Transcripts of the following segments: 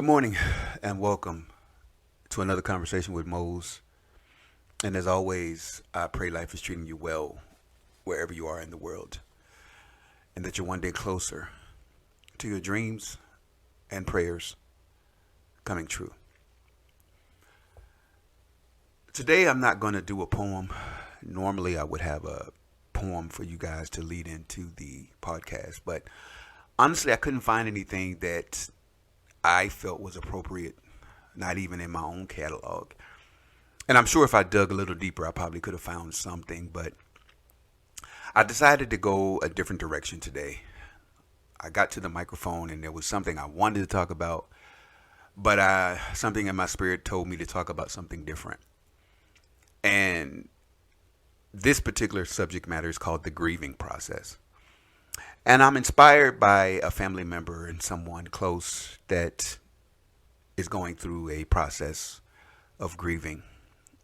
Good morning and welcome to another conversation with Mose. And as always, I pray life is treating you well wherever you are in the world and that you're one day closer to your dreams and prayers coming true. Today, I'm not going to do a poem. Normally, I would have a poem for you guys to lead into the podcast, but honestly, I couldn't find anything that I felt was appropriate, not even in my own catalog. And I'm sure if I dug a little deeper, I probably could have found something, but I decided to go a different direction today. I got to the microphone and there was something I wanted to talk about, but something in my spirit told me to talk about something different. And this particular subject matter is called the grieving process. And I'm inspired by a family member and someone close that is going through a process of grieving.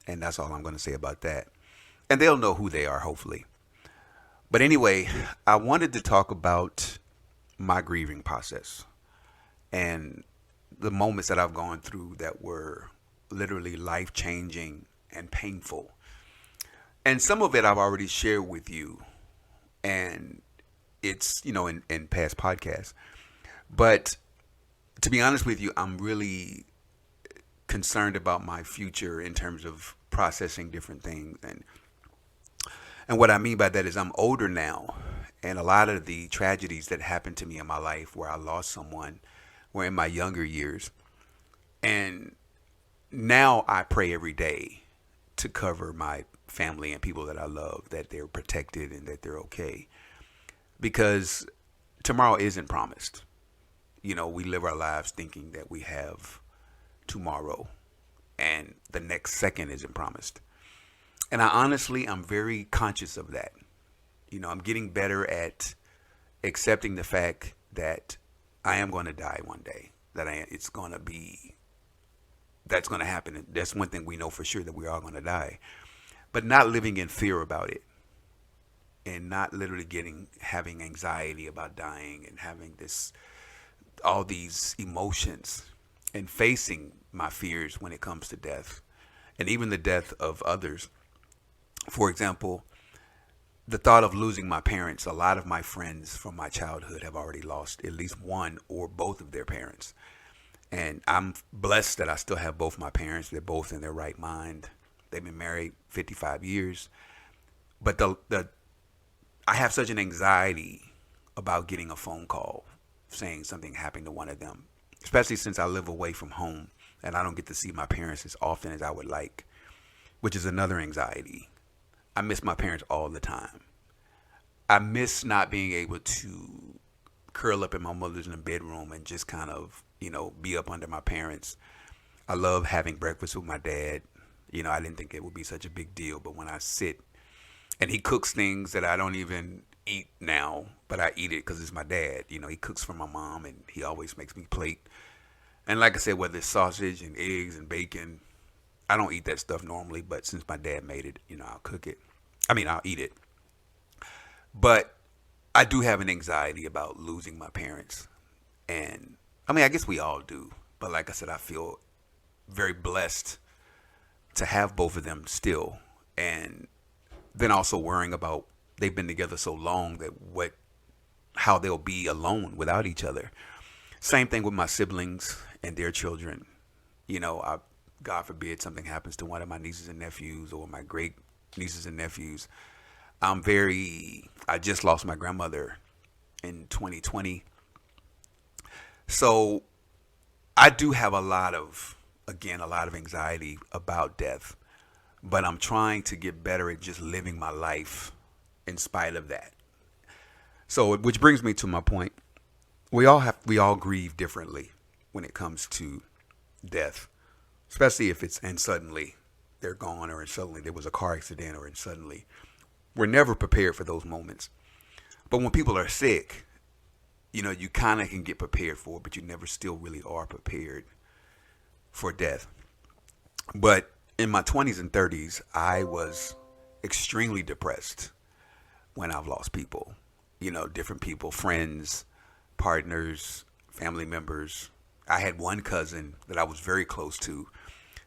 And that's all I'm going to say about that. And they'll know who they are, hopefully. But anyway, I wanted to talk about my grieving process and the moments that I've gone through that were literally life-changing and painful. And some of it I've already shared with you. And it's, in past podcasts. But to be honest with you, I'm really concerned about my future in terms of processing different things. And what I mean by that is I'm older now. And a lot of the tragedies that happened to me in my life where I lost someone were in my younger years. And now I pray every day to cover my family and people that I love, that they're protected and that they're okay. Because tomorrow isn't promised. We live our lives thinking that we have tomorrow and the next second isn't promised. And I'm very conscious of that. I'm getting better at accepting the fact that I am going to die one day, that's going to happen. That's one thing we know for sure, that we are going to die, but not living in fear about it. And not literally having anxiety about dying and having all these emotions and facing my fears when it comes to death and even the death of others. For example, the thought of losing my parents. A lot of my friends from my childhood have already lost at least one or both of their parents. And I'm blessed that I still have both my parents. They're both in their right mind. They've been married 55 years. But I have such an anxiety about getting a phone call saying something happened to one of them, especially since I live away from home and I don't get to see my parents as often as I would like, which is another anxiety. I miss my parents all the time. I miss not being able to curl up in my mother's in the bedroom and just kind of, be up under my parents. I love having breakfast with my dad. I didn't think it would be such a big deal, but when I sit and he cooks things that I don't even eat now, but I eat it because it's my dad. He cooks for my mom and he always makes me plate. And like I said, whether it's sausage and eggs and bacon, I don't eat that stuff normally, but since my dad made it, I'll cook it. I'll eat it. But I do have an anxiety about losing my parents. And I guess we all do. But like I said, I feel very blessed to have both of them still. And then also worrying about they've been together so long that how they'll be alone without each other. Same thing with my siblings and their children. God forbid something happens to one of my nieces and nephews or my great nieces and nephews. I just lost my grandmother in 2020. So I do have a lot of anxiety about death. But I'm trying to get better at just living my life in spite of that. So, which brings me to my point. We all grieve differently when it comes to death, especially if and suddenly they're gone, or suddenly there was a car accident, or suddenly we're never prepared for those moments. But when people are sick, you kind of can get prepared for it, but you never still really are prepared for death. But in my 20s and 30s, I was extremely depressed when I've lost people, different people, friends, partners, family members. I had one cousin that I was very close to.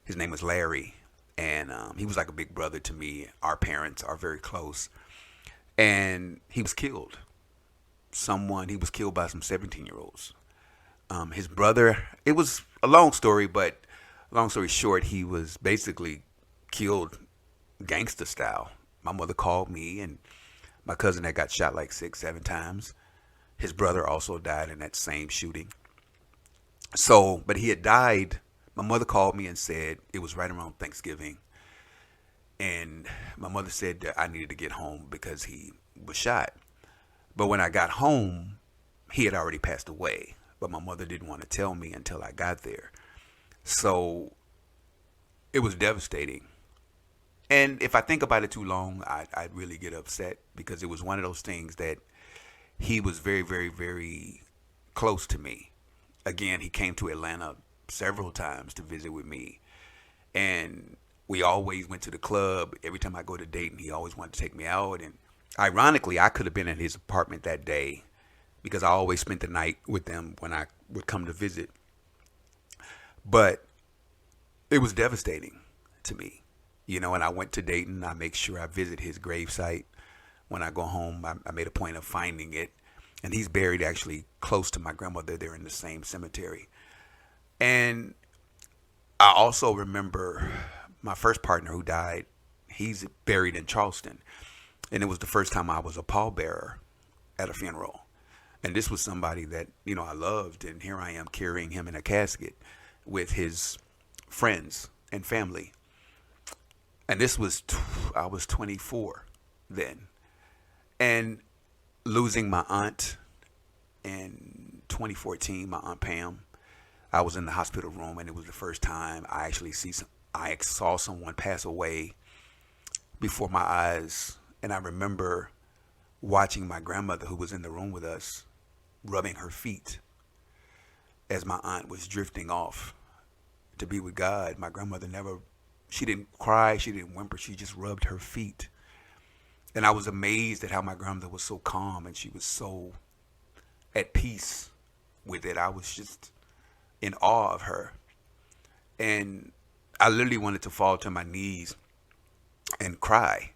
His name was Larry, and he was like a big brother to me. Our parents are very close, and he was killed. He was killed by some 17-year-olds. His brother, it was a long story, but long story short, he was basically killed gangster style. My mother called me, and my cousin that got shot like 6, 7 times. His brother also died in that same shooting. So, but he had died. My mother called me and said it was right around Thanksgiving. And my mother said that I needed to get home because he was shot. But when I got home, he had already passed away. But my mother didn't want to tell me until I got there. So it was devastating. And if I think about it too long, I'd really get upset because it was one of those things that he was very, very, very close to me. Again, he came to Atlanta several times to visit with me. And we always went to the club. Every time I go to Dayton, he always wanted to take me out. And ironically, I could have been in his apartment that day because I always spent the night with them when I would come to visit. But it was devastating to me. And I went to Dayton. I make sure I visit his gravesite. When I go home, I made a point of finding it. And he's buried actually close to my grandmother. They're in the same cemetery. And I also remember my first partner who died. He's buried in Charleston. And it was the first time I was a pallbearer at a funeral. And this was somebody that, I loved. And here I am carrying him in a casket with his friends and family. And I was 24 then. And losing my aunt in 2014, my Aunt Pam, I was in the hospital room, and it was the first time I saw someone pass away before my eyes. And I remember watching my grandmother, who was in the room with us, rubbing her feet as my aunt was drifting off to be with God. My grandmother she didn't cry, she didn't whimper, she just rubbed her feet. And I was amazed at how my grandmother was so calm and she was so at peace with it. I was just in awe of her. And I literally wanted to fall to my knees and cry.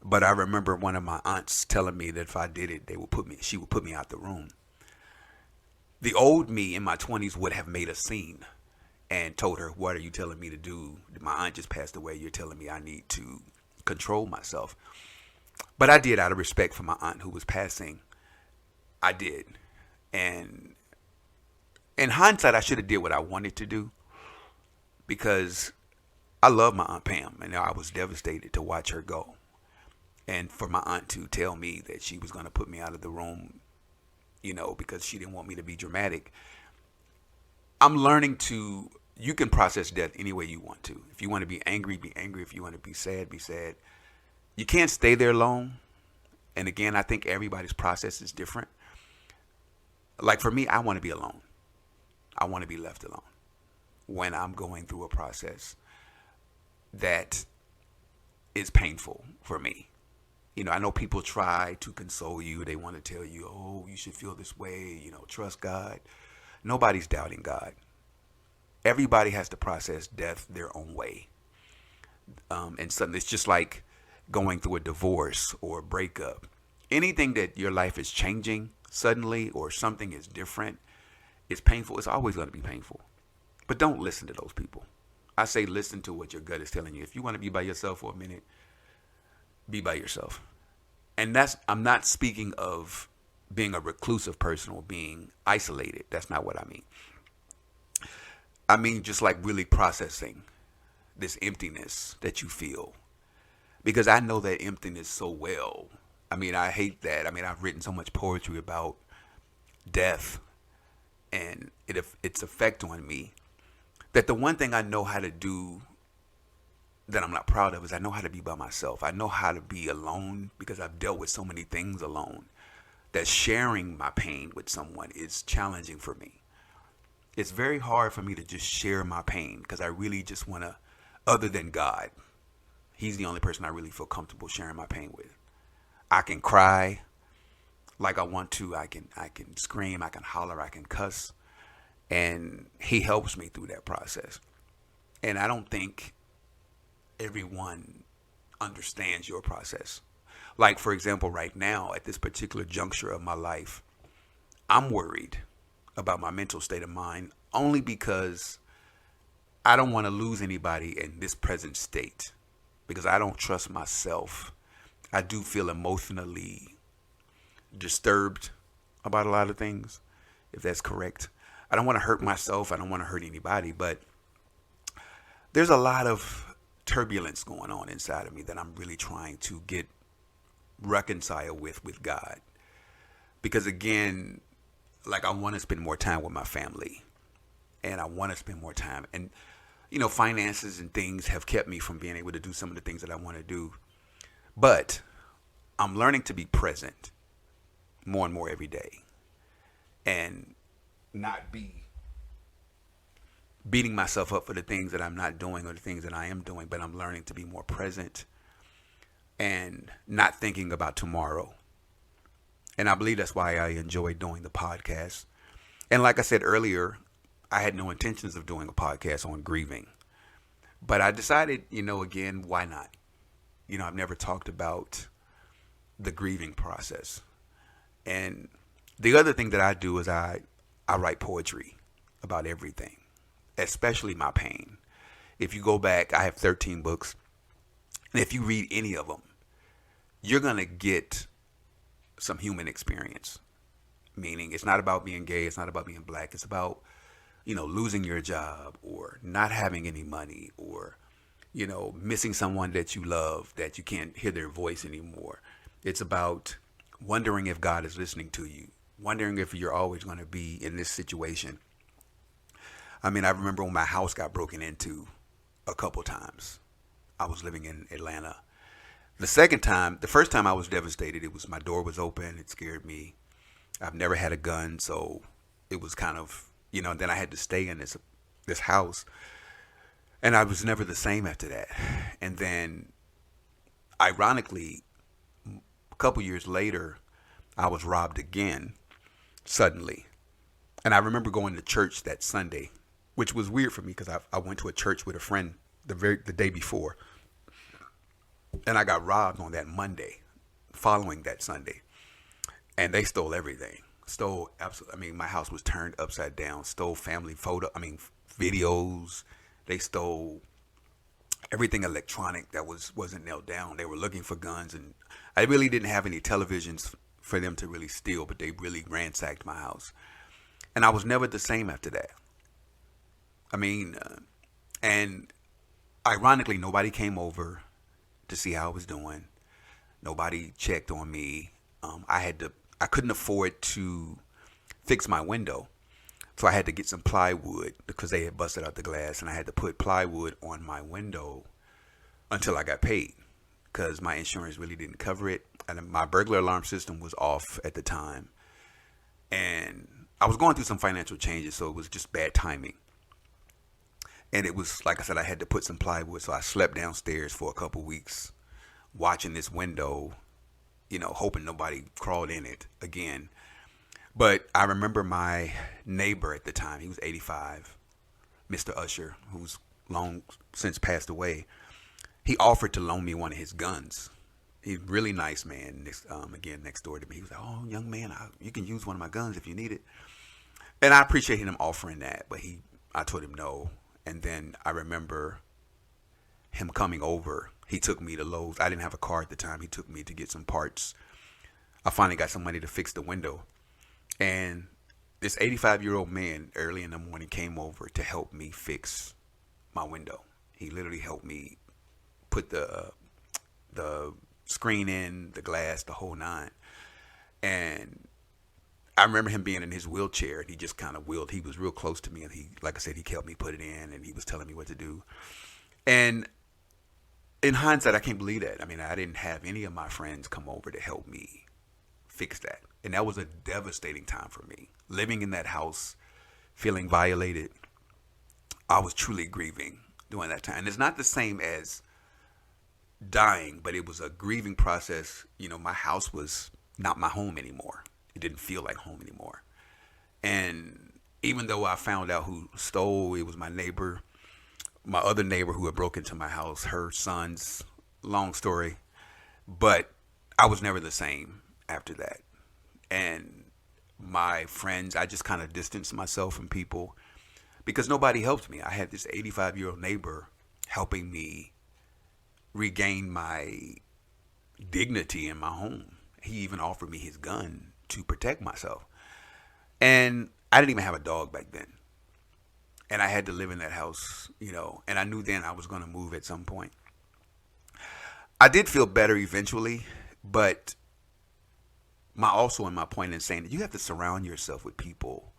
But I remember one of my aunts telling me that if I did it, she would put me out the room. The old me in my 20s would have made a scene and told her, "What are you telling me to do? My aunt just passed away. You're telling me I need to control myself." But I did, out of respect for my aunt who was passing. I did. And in hindsight, I should have did what I wanted to do because I love my Aunt Pam, and I was devastated to watch her go. And for my aunt to tell me that she was going to put me out of the room, because she didn't want me to be dramatic. I'm learning you can process death any way you want to. If you want to be angry, be angry. If you want to be sad, be sad. You can't stay there long. And again, I think everybody's process is different. Like for me, I want to be alone. I want to be left alone when I'm going through a process that is painful for me. I know people try to console you. They want to tell you, "Oh, you should feel this way, trust God." Nobody's doubting God. Everybody has to process death their own way. And something it's just like going through a divorce or a breakup. Anything that your life is changing suddenly or something is different, it's painful. It's always going to be painful. But don't listen to those people. I say listen to what your gut is telling you. If you want to be by yourself for a minute, be by yourself. And I'm not speaking of being a reclusive person or being isolated. That's not what I mean. I mean just like really processing this emptiness that you feel. Because I know that emptiness so well. I mean, I hate that. I mean, I've written so much poetry about death and its effect on me, that the one thing I know how to do that I'm not proud of is I know how to be by myself. I know how to be alone because I've dealt with so many things alone that sharing my pain with someone is challenging for me. It's very hard for me to just share my pain because I really just want to, other than God, He's the only person I really feel comfortable sharing my pain with. I can cry like I want to. I can scream. I can holler. I can cuss. And he helps me through that process. And I don't think everyone understands your process. Like, for example, right now, at this particular juncture of my life, I'm worried about my mental state of mind only because I don't want to lose anybody in this present state because I don't trust myself. I do feel emotionally disturbed about a lot of things, if that's correct. I don't want to hurt myself. I don't want to hurt anybody, but there's a lot of turbulence going on inside of me that I'm really trying to get reconciled with God. Because again, like I want to spend more time with my family and I want to spend more time. And, finances and things have kept me from being able to do some of the things that I want to do. But I'm learning to be present more and more every day and not be beating myself up for the things that I'm not doing or the things that I am doing, but I'm learning to be more present and not thinking about tomorrow. And I believe that's why I enjoy doing the podcast. And like I said earlier, I had no intentions of doing a podcast on grieving, but I decided, again, why not? I've never talked about the grieving process. And the other thing that I do is I write poetry about everything, especially my pain. If you go back, I have 13 books. And if you read any of them, you're going to get some human experience. Meaning it's not about being gay. It's not about being black. It's about, losing your job or not having any money or, missing someone that you love, that you can't hear their voice anymore. It's about wondering if God is listening to you, wondering if you're always going to be in this situation. I remember when my house got broken into a couple times. I was living in Atlanta. The first time I was devastated. My door was open. It scared me. I've never had a gun, so it was kind of, then I had to stay in this house. And I was never the same after that. And then, ironically, a couple years later, I was robbed again, suddenly. And I remember going to church that Sunday, which was weird for me because I went to a church with a friend the day before. And I got robbed on that Monday following that Sunday. And they stole everything. My house was turned upside down, stole family videos. They stole everything electronic that wasn't nailed down. They were looking for guns, and I really didn't have any televisions for them to really steal, but they really ransacked my house. And I was never the same after that. And ironically, nobody came over to see how I was doing. Nobody checked on me. I couldn't afford to fix my window. So I had to get some plywood because they had busted out the glass, and I had to put plywood on my window until I got paid because my insurance really didn't cover it. And my burglar alarm system was off at the time. And I was going through some financial changes, so it was just bad timing. And it was, like I said, I had to put some plywood. So I slept downstairs for a couple weeks watching this window, hoping nobody crawled in it again. But I remember my neighbor at the time, he was 85, Mr. Usher, who's long since passed away. He offered to loan me one of his guns. He's a really nice man, next door to me. He was like, "Oh, young man, you can use one of my guns if you need it." And I appreciated him offering that, but I told him no. And then I remember him coming over. He took me to Lowe's. I didn't have a car at the time. He took me to get some parts. I finally got some money to fix the window. And this 85-year-old man early in the morning came over to help me fix my window. He literally helped me put the screen in, the glass, the whole nine. And I remember him being in his wheelchair, and he just kind of wheeled. He was real close to me, and like I said, he helped me put it in, and he was telling me what to do. And in hindsight, I can't believe that. I didn't have any of my friends come over to help me fix that. And that was a devastating time for me. Living in that house, feeling violated, I was truly grieving during that time. And it's not the same as dying, but it was a grieving process. My house was not my home anymore. It didn't feel like home anymore. And Even though I found out who stole, it was my neighbor, my other neighbor who had broken into my house, her sons. Long story, but I was never the same after that. And my friends, I just kind of distanced myself from people because nobody helped me. I had this 85-year-old neighbor helping me regain my dignity in my home. He even offered me his gun to protect myself. And I didn't even have a dog back then. And I had to live in that house, and I knew then I was going to move at some point. I did feel better eventually, but my point in saying that you have to surround yourself with people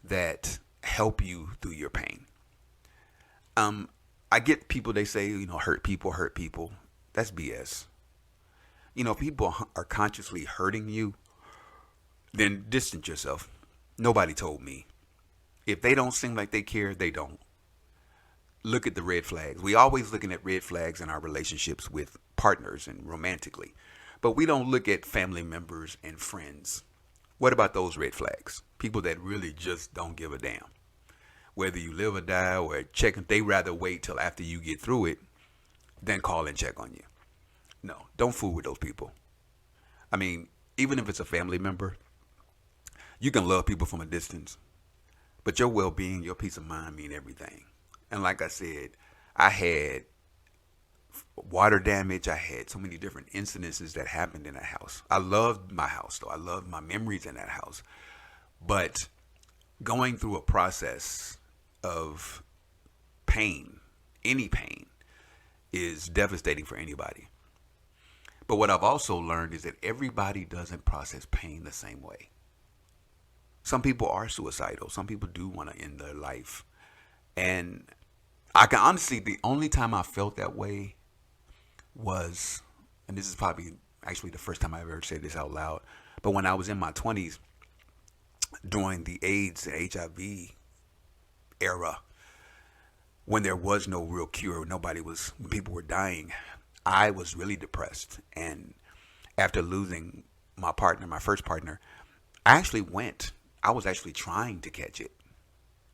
that help you through your pain. I get people, they say, hurt people hurt people. That's BS. If people are consciously hurting you, then distance yourself. Nobody told me. If they don't seem like they care, they don't. Look at the red flags. We always looking at red flags in our relationships with partners and romantically. But we don't look at family members and friends. What about those red flags? People that really just don't give a damn. Whether you live or die or check, they rather wait till after you get through it than call and check on you. No, don't fool with those people. I mean, even if it's a family member, you can love people from a distance. But your well-being, your peace of mind mean everything. And like I said, I had water damage. I had so many different incidences that happened in that house. I loved my house, though. I loved my memories in that house. But going through a process of pain, any pain, is devastating for anybody. But what I've also learned is that everybody doesn't process pain the same way. Some people are suicidal. Some people do want to end their life. And I can honestly, the only time I felt that way was, and this is probably actually the first time I ever said this out loud, but when I was in my 20s, during the AIDS and HIV era, when there was no real cure, when people were dying, I was really depressed. And after losing my partner, my first partner, I was actually trying to catch it.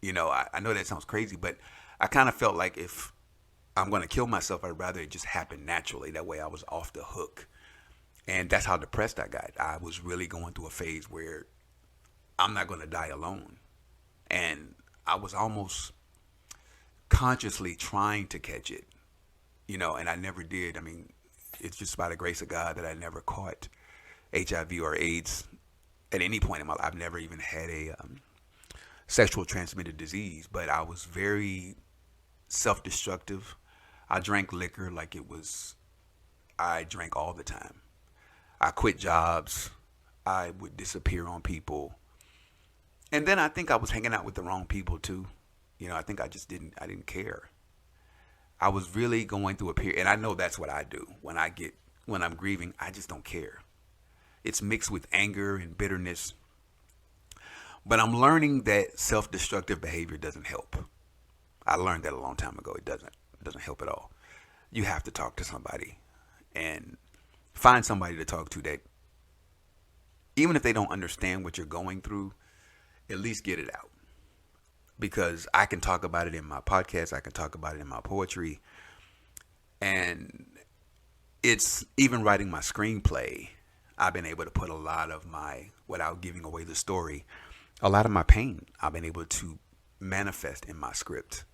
I know that sounds crazy, but I kind of felt like if I'm going to kill myself, I'd rather it just happen naturally. That way I was off the hook. And that's how depressed I got. I was really going through a phase where I'm not going to die alone. And I was almost consciously trying to catch it, and I never did. I mean, it's just by the grace of God that I never caught HIV or AIDS at any point in my life. I've never even had a sexual transmitted disease, but I was very self-destructive. I drank liquor like I drank all the time. I quit jobs. I would disappear on people. And then I think I was hanging out with the wrong people too. I think I didn't care. I was really going through a period, and I know that's what I do when I'm grieving. I just don't care. It's mixed with anger and bitterness. But I'm learning that self-destructive behavior doesn't help. I learned that a long time ago. It doesn't help at all. You have to talk to somebody and find somebody to talk to that, even if they don't understand what you're going through, at least get it out. Because I can talk about it in my podcast. I can talk about it in my poetry. And it's even writing my screenplay. I've been able to put a lot of without giving away the story, a lot of my pain I've been able to manifest in my script.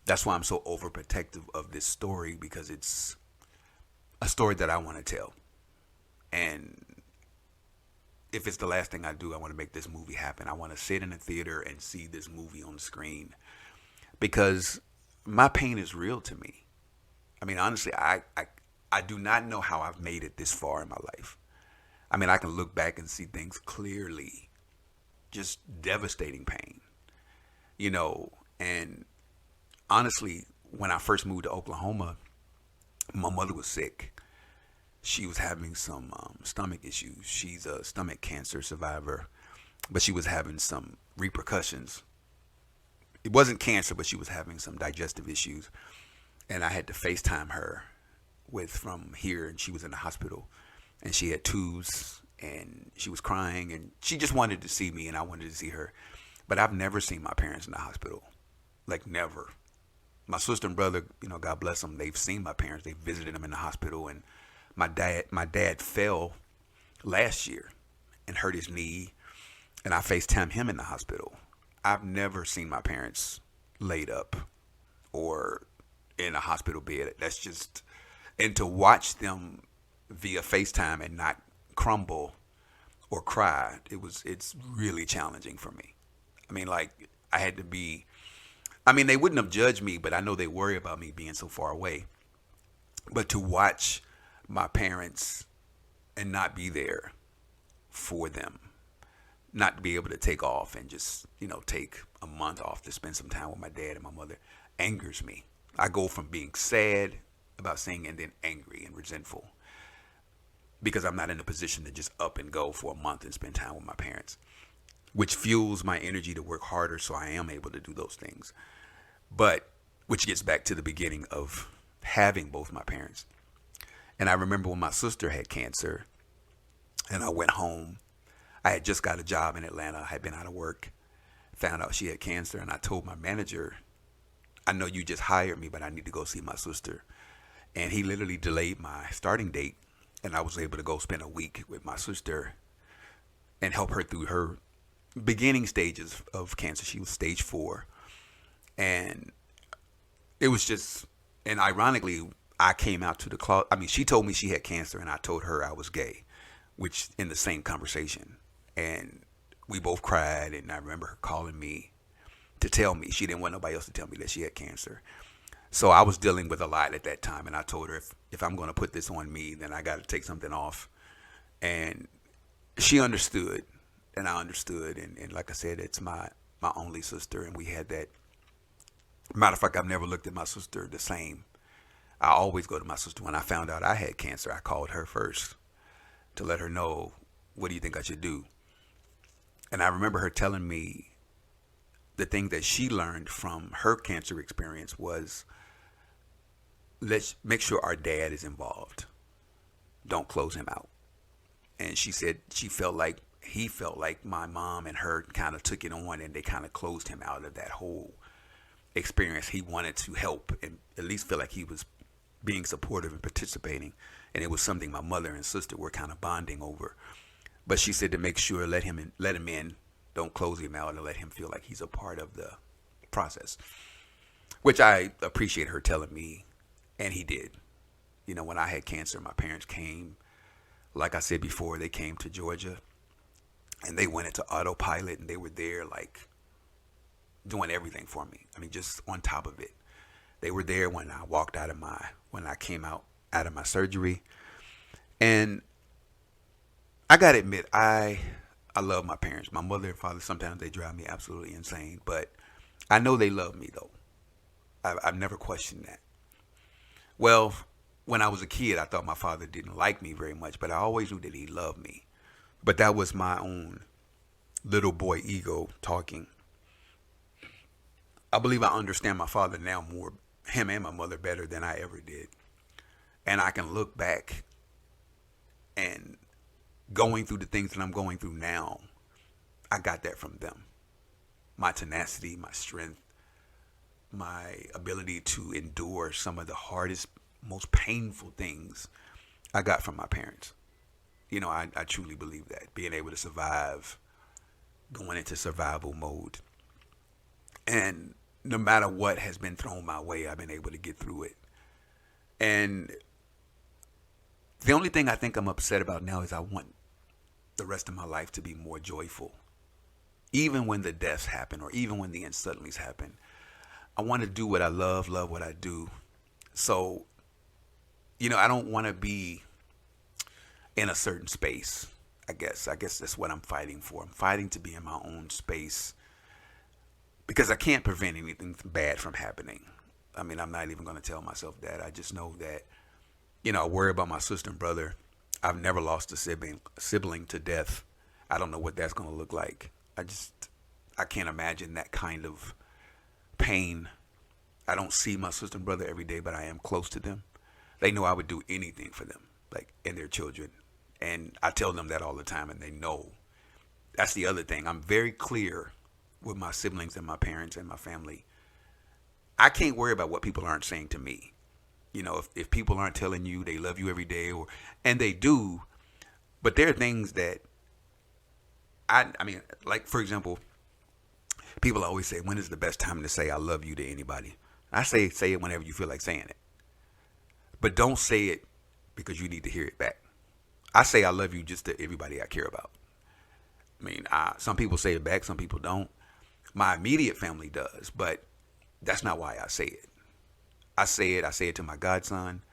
That's why I'm so overprotective of this story, because it's a story that I want to tell. And if it's the last thing I do, I want to make this movie happen. I want to sit in a theater and see this movie on the screen, because my pain is real to me. I mean, honestly, I do not know how I've made it this far in my life. I mean, I can look back and see things clearly, just devastating pain, and honestly, when I first moved to Oklahoma, my mother was sick. She was having some stomach issues. She's a stomach cancer survivor, but she was having some repercussions. It wasn't cancer, but she was having some digestive issues. And I had to FaceTime her from here, and she was in the hospital. And she had tubes, and she was crying, and she just wanted to see me, and I wanted to see her. But I've never seen my parents in the hospital. Like, never. My sister and brother, God bless them, they've seen my parents. They visited them in the hospital. And my dad fell last year and hurt his knee. And I FaceTimed him in the hospital. I've never seen my parents laid up or in a hospital bed. That's just, and to watch them via FaceTime and not crumble or cry, it's really challenging for me. I mean, like, I had to be, they wouldn't have judged me, but I know they worry about me being so far away. But to watch my parents and not be there for them, not be able to take off and just, take a month off to spend some time with my dad and my mother angers me. I go from being sad about seeing and then angry and resentful because I'm not in a position to just up and go for a month and spend time with my parents, which fuels my energy to work harder so I am able to do those things. But which gets back to the beginning of having both my parents. And I remember when my sister had cancer and I went home. I had just got a job in Atlanta. I had been out of work, found out she had cancer, and I told my manager, I know you just hired me, but I need to go see my sister. And he literally delayed my starting date, and I was able to go spend a week with my sister and help her through her beginning stages of cancer. She was stage 4. And it was just, and ironically, I came out to the closet. She told me she had cancer, and I told her I was gay, which in the same conversation. And we both cried, and I remember her calling me to tell me. She didn't want nobody else to tell me that she had cancer. So I was dealing with a lot at that time, and I told her if I'm going to put this on me, then I got to take something off. And she understood, and I understood. And like I said, it's my only sister, and we had that. Matter of fact, I've never looked at my sister the same. I always go to my sister. When I found out I had cancer, I called her first to let her know, what do you think I should do? And I remember her telling me the thing that she learned from her cancer experience was, let's make sure our dad is involved. Don't close him out. And she said he felt like my mom and her kind of took it on, and they kind of closed him out of that whole experience. He wanted to help and at least feel like he was being supportive and participating. And it was something my mother and sister were kind of bonding over. But she said to make sure, let him in, don't close him out, and let him feel like he's a part of the process, which I appreciate her telling me. And he did. When I had cancer, my parents came, like I said before, they came to Georgia, and they went into autopilot, and they were there like doing everything for me. Just on top of it. They were there when I when I came out of my surgery. And I got to admit, I love my parents. My mother and father, sometimes they drive me absolutely insane, but I know they love me though. I've never questioned that. Well, when I was a kid, I thought my father didn't like me very much, but I always knew that he loved me. But that was my own little boy ego talking. I believe I understand my father now more, him and my mother, better than I ever did. And I can look back and going through the things that I'm going through now, I got that from them. My tenacity, my strength, my ability to endure some of the hardest, most painful things I got from my parents. I truly believe that. Being able to survive, going into survival mode. And no matter what has been thrown my way, I've been able to get through it. And the only thing I think I'm upset about now is I want the rest of my life to be more joyful. Even when the deaths happen, or even when the unsettlies happen, I want to do what I love what I do. So, I don't want to be in a certain space, I guess that's what I'm fighting for. I'm fighting to be in my own space because I can't prevent anything bad from happening. I'm not even going to tell myself that. I just know that, I worry about my sister and brother. I've never lost a sibling to death. I don't know what that's going to look like. I can't imagine that kind of pain. I don't see my sister and brother every day, but I am close to them. They know I would do anything for them, and their children. And I tell them that all the time, and they know. That's the other thing. I'm very clear with my siblings and my parents and my family, I can't worry about what people aren't saying to me. If people aren't telling you they love you every day, and they do, but there are things that I mean, like for example, people always say, when is the best time to say I love you to anybody? I say it whenever you feel like saying it. But don't say it because you need to hear it back. I say I love you just to everybody I care about. I mean, some people say it back, some people don't. My immediate family does, but that's not why I say it. I say it to my godson.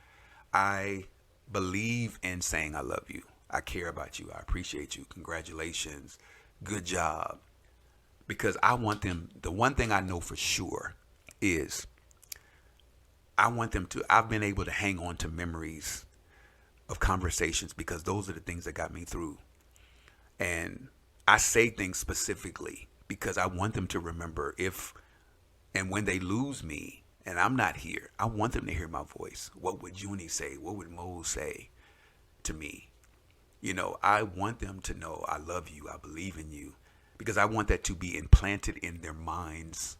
I believe in saying I love you. I care about you. I appreciate you. Congratulations. Good job. Because I want them, the one thing I know for sure is I want them to, I've been able to hang on to memories of conversations because those are the things that got me through. And I say things specifically because I want them to remember if and when they lose me and I'm not here, I want them to hear my voice. What would Junie say? What would Mo say to me? I want them to know I love you. I believe in you because I want that to be implanted in their minds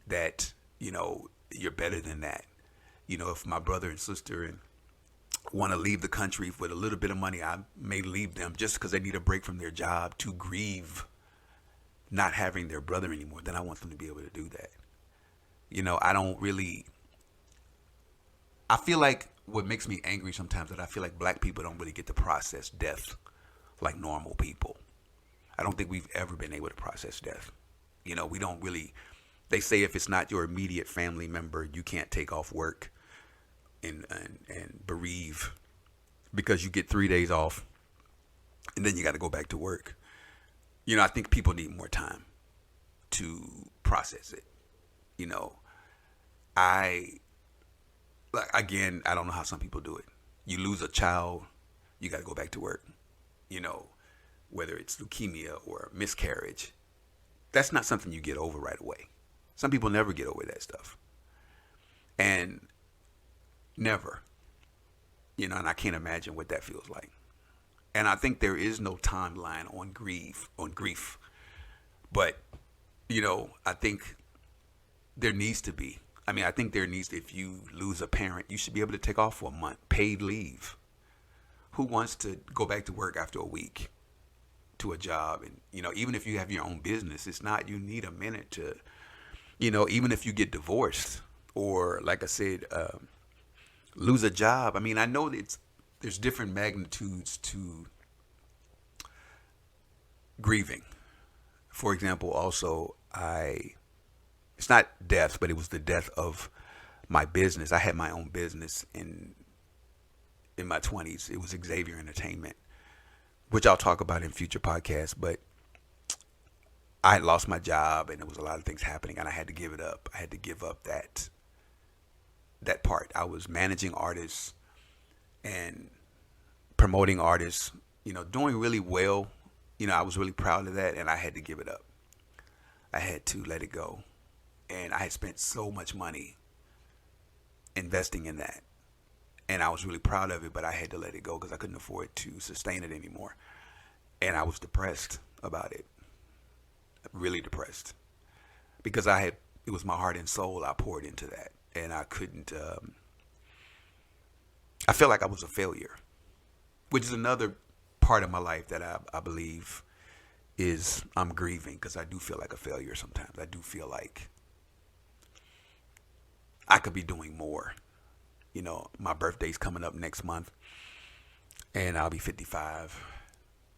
that, you're better than that. If my brother and sister want to leave the country with a little bit of money, I may leave them just because they need a break from their job to grieve not having their brother anymore. Then I want them to be able to do that. I feel like what makes me angry sometimes that I feel like black people don't really get to process death like normal people. I don't think we've ever been able to process death. We don't really, they say if it's not your immediate family member, you can't take off work and bereave because you get 3 days off and then you got to go back to work. I think people need more time to process it. I don't know how some people do it. You lose a child, you got to go back to work. Whether it's leukemia or miscarriage, that's not something you get over right away. Some people never get over that stuff. And never. And I can't imagine what that feels like. And I think there is no timeline on grief. But, I think there needs to be. I think if you lose a parent, you should be able to take off for a month, paid leave. Who wants to go back to work after a week to a job? And, even if you have your own business, it's not, you need a minute to, even if you get divorced or, like I said, lose a job. I know there's different magnitudes to grieving. For example, also, it's not death, but it was the death of my business. I had my own business in my 20s. It was Xavier Entertainment, which I'll talk about in future podcasts. But I had lost my job and there was a lot of things happening and I had to give it up. I had to give up that part. I was managing artists and promoting artists, doing really well. I was really proud of that and I had to give it up. I had to let it go. And I had spent so much money investing in that. And I was really proud of it, but I had to let it go because I couldn't afford to sustain it anymore. And I was depressed about it. Really depressed. Because it was my heart and soul I poured into that. And I couldn't, I felt like I was a failure. Which is another part of my life that I believe is I'm grieving because I do feel like a failure sometimes. I do feel like I could be doing more. My birthday's coming up next month and I'll be 55.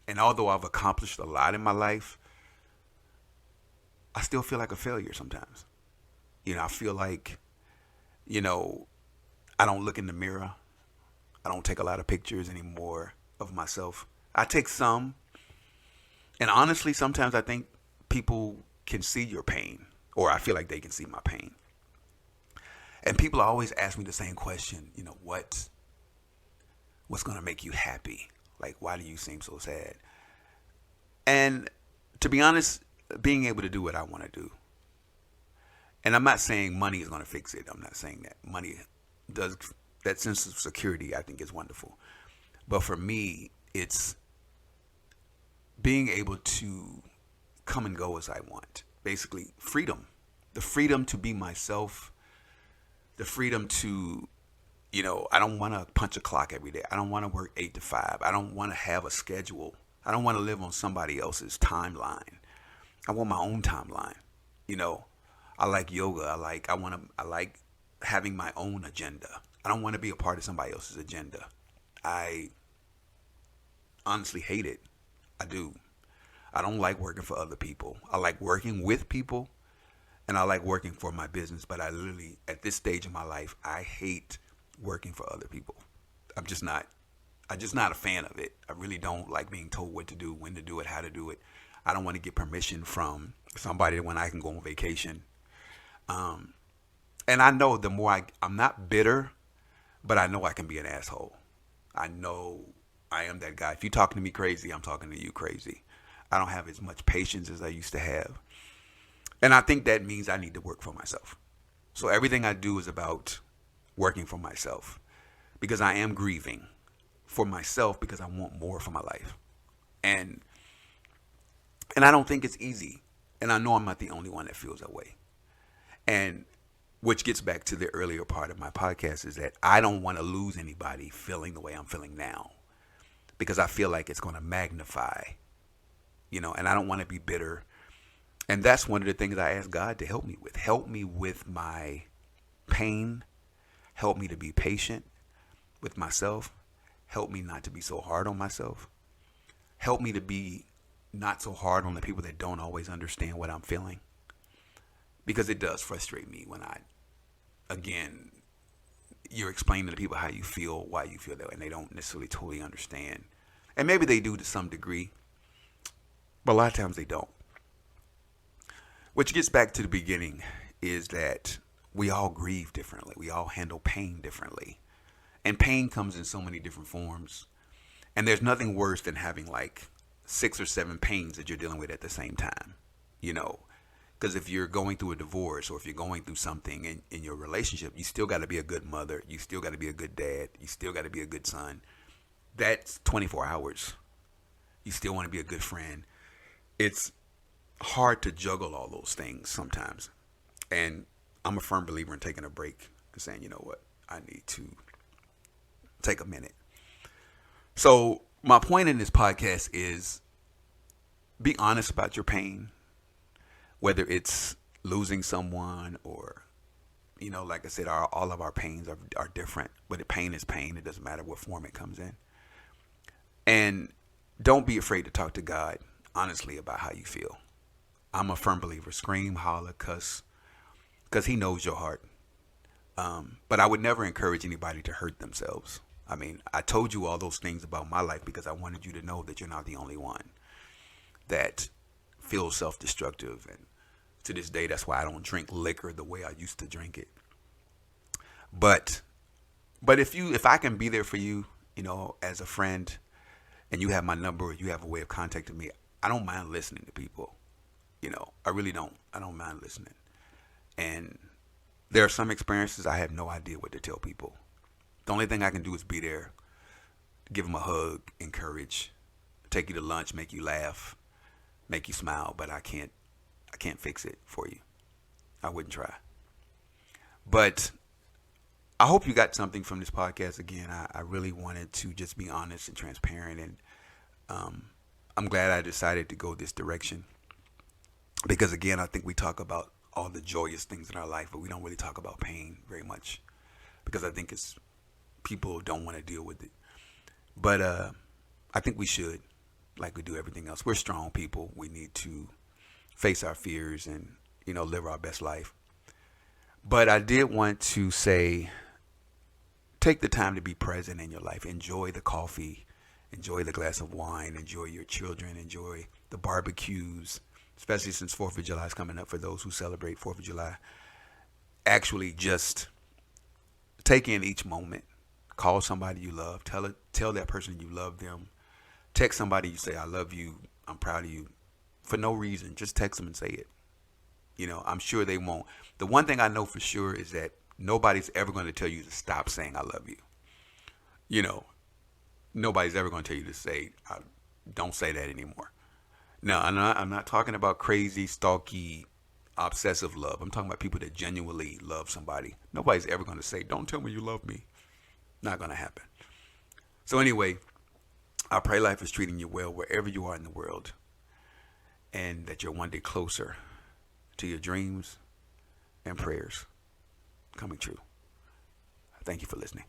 And although I've accomplished a lot in my life, I still feel like a failure sometimes. I feel like, I don't look in the mirror. I don't take a lot of pictures anymore of myself. I take some. And honestly, sometimes I think people can see your pain, or I feel like they can see my pain. And people always ask me the same question, what's going to make you happy? Like, why do you seem so sad? And to be honest, being able to do what I want to do. And I'm not saying money is going to fix it. I'm not saying that. Money does, that sense of security, I think is wonderful. But for me, it's being able to come and go as I want. basically freedom, the freedom to be myself, the freedom to, I don't want to punch a clock every day. I don't want to work 8 to 5. I don't want to have a schedule. I don't want to live on somebody else's timeline. I want my own timeline. I like yoga. I like having my own agenda. I don't want to be a part of somebody else's agenda. I honestly hate it. I do. I don't like working for other people. I like working with people, and I like working for my business. But I literally, at this stage of my life, I hate working for other people. I'm just not a fan of it. I really don't like being told what to do, when to do it, how to do it. I don't want to get permission from somebody when I can go on vacation. And I know the more I'm not bitter, but I know I can be an asshole. I know I am that guy. If you're talking to me crazy, I'm talking to you crazy. I don't have as much patience as I used to have. And I think that means I need to work for myself. So everything I do is about working for myself, because I am grieving for myself, because I want more for my life. And I don't think it's easy. And I know I'm not the only one that feels that way. And which gets back to the earlier part of my podcast, is that I don't want to lose anybody feeling the way I'm feeling now, because I feel like it's going to magnify, and I don't want to be bitter. And that's one of the things I ask God to help me with. Help me with my pain. Help me to be patient with myself. Help me not to be so hard on myself. Help me to be not so hard on the people that don't always understand what I'm feeling. Because it does frustrate me when you're explaining to people how you feel, why you feel that way, and they don't necessarily totally understand. And maybe they do to some degree, but a lot of times they don't. Which gets back to the beginning, is that we all grieve differently. We all handle pain differently. And pain comes in so many different forms. And there's nothing worse than having like 6 or 7 pains that you're dealing with at the same time, Because if you're going through a divorce, or if you're going through something in your relationship, you still got to be a good mother. You still got to be a good dad. You still got to be a good son. That's 24 hours. You still want to be a good friend. It's hard to juggle all those things sometimes. And I'm a firm believer in taking a break and saying, you know what, I need to take a minute. So my point in this podcast is, be honest about your pain. Whether it's losing someone or, like I said, all of our pains are different. But pain is pain. It doesn't matter what form it comes in. And don't be afraid to talk to God honestly about how you feel. I'm a firm believer. Scream, holler, cuss, because he knows your heart. But I would never encourage anybody to hurt themselves. I mean, I told you all those things about my life because I wanted you to know that you're not the only one that feels self-destructive. And to this day, that's why I don't drink liquor the way I used to drink it. But if I can be there for you, as a friend, and you have my number, or you have a way of contacting me, I don't mind listening to people. I really don't. I don't mind listening. And there are some experiences I have no idea what to tell people. The only thing I can do is be there, give them a hug, encourage, take you to lunch, make you laugh, make you smile, but I can't fix it for you. I wouldn't try. But I hope you got something from this podcast. Again, I really wanted to just be honest and transparent, and I'm glad I decided to go this direction, because again, I think we talk about all the joyous things in our life, but we don't really talk about pain very much, because I think it's people don't want to deal with it. But I think we should, like we do everything else. We're strong people. We need to face our fears and, live our best life. But I did want to say, take the time to be present in your life. Enjoy the coffee. Enjoy the glass of wine. Enjoy your children. Enjoy the barbecues, especially since 4th of July is coming up for those who celebrate 4th of July. Actually, just take in each moment. Call somebody you love. Tell that person you love them. Text somebody you say, I love you, I'm proud of you. For no reason. Just text them and say it. I'm sure they won't. The one thing I know for sure is that nobody's ever going to tell you to stop saying I love you. Nobody's ever going to tell you to say, don't say that anymore. No, I'm not talking about crazy, stalky, obsessive love. I'm talking about people that genuinely love somebody. Nobody's ever going to say, "Don't tell me you love me." Not going to happen. So anyway, I pray life is treating you well wherever you are in the world, and that you're one day closer to your dreams and prayers coming true. Thank you for listening.